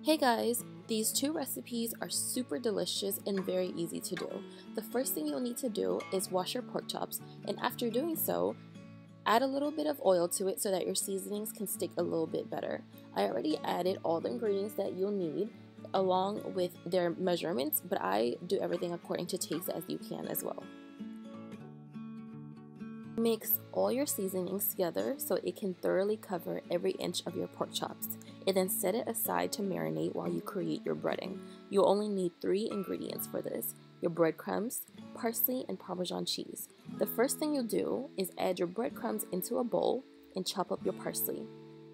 Hey guys, these two recipes are super delicious and very easy to do. The first thing you'll need to do is wash your pork chops, and after doing so, add a little bit of oil to it so that your seasonings can stick a little bit better. I already added all the ingredients that you'll need along with their measurements, but I do everything according to taste as you can as well. Mix all your seasonings together so it can thoroughly cover every inch of your pork chops, and then set it aside to marinate while you create your breading. You'll only need 3 ingredients for this: your breadcrumbs, parsley, and Parmesan cheese. The first thing you'll do is add your breadcrumbs into a bowl and chop up your parsley.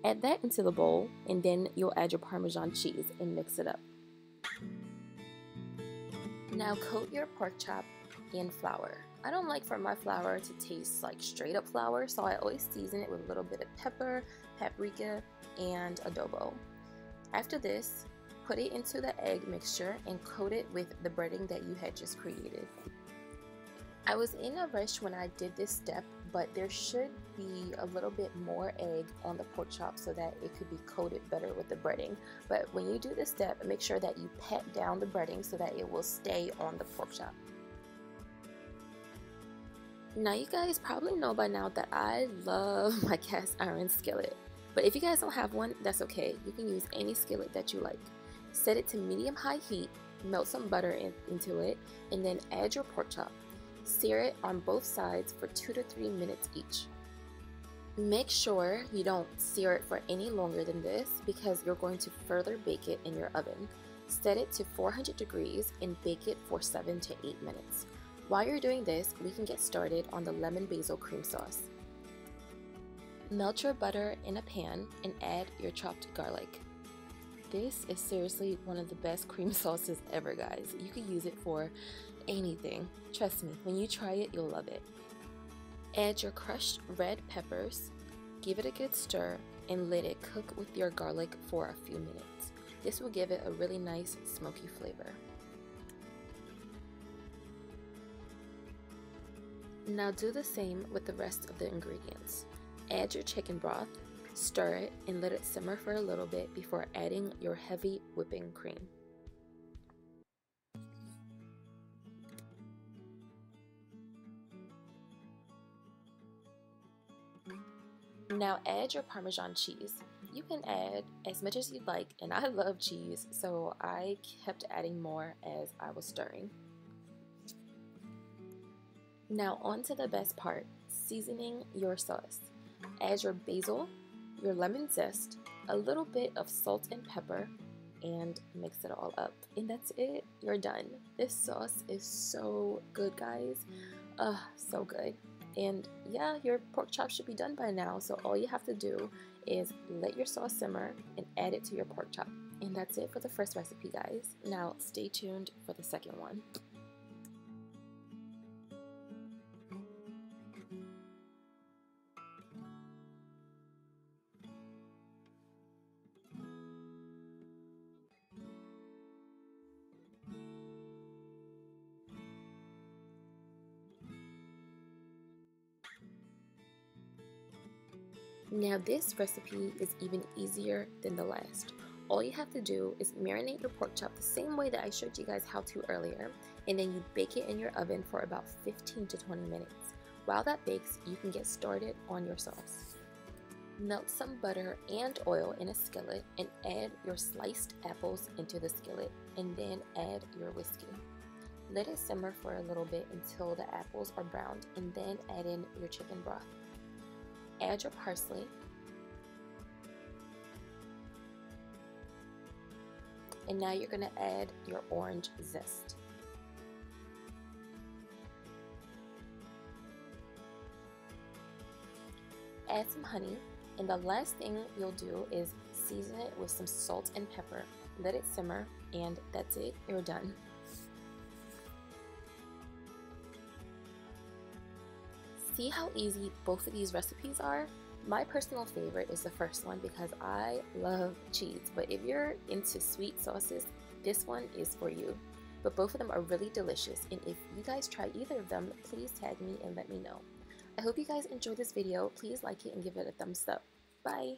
Add that into the bowl, and then you'll add your Parmesan cheese and mix it up. Now coat your pork chop in flour. I don't like for my flour to taste like straight up flour, so I always season it with a little bit of pepper, paprika, and adobo. After this, put it into the egg mixture and coat it with the breading that you had just created. I was in a rush when I did this step, but there should be a little bit more egg on the pork chop so that it could be coated better with the breading. But when you do this step, make sure that you pat down the breading so that it will stay on the pork chop. Now you guys probably know by now that I love my cast iron skillet, but if you guys don't have one, that's okay. You can use any skillet that you like. Set it to medium-high heat, melt some butter into it, and then add your pork chop. Sear it on both sides for 2 to 3 minutes each. Make sure you don't sear it for any longer than this because you're going to further bake it in your oven. Set it to 400 degrees and bake it for 7 to 8 minutes. While you're doing this, we can get started on the lemon basil cream sauce. Melt your butter in a pan and add your chopped garlic. This is seriously one of the best cream sauces ever, guys. You can use it for anything. Trust me, when you try it, you'll love it. Add your crushed red peppers, give it a good stir, and let it cook with your garlic for a few minutes. This will give it a really nice smoky flavor. Now do the same with the rest of the ingredients. Add your chicken broth, stir it, and let it simmer for a little bit before adding your heavy whipping cream. Now add your Parmesan cheese. You can add as much as you'd like, and I love cheese, so I kept adding more as I was stirring. Now on to the best part, seasoning your sauce. Add your basil, your lemon zest, a little bit of salt and pepper, and mix it all up. And that's it, you're done. This sauce is so good, guys. So good. And yeah, your pork chop should be done by now, so all you have to do is let your sauce simmer and add it to your pork chop. And that's it for the first recipe, guys. Now stay tuned for the second one. Now this recipe is even easier than the last. All you have to do is marinate your pork chop the same way that I showed you guys how to earlier, and then you bake it in your oven for about 15 to 20 minutes. While that bakes, you can get started on your sauce. Melt some butter and oil in a skillet and add your sliced apples into the skillet, and then add your whiskey. Let it simmer for a little bit until the apples are browned, and then add in your chicken broth. Add your parsley, and now you're going to add your orange zest. Add some honey, and the last thing you'll do is season it with some salt and pepper. Let it simmer, and that's it, you're done. See how easy both of these recipes are? My personal favorite is the first one because I love cheese, but if you're into sweet sauces, this one is for you. But both of them are really delicious, and if you guys try either of them, please tag me and let me know. I hope you guys enjoyed this video. Please like it and give it a thumbs up. Bye!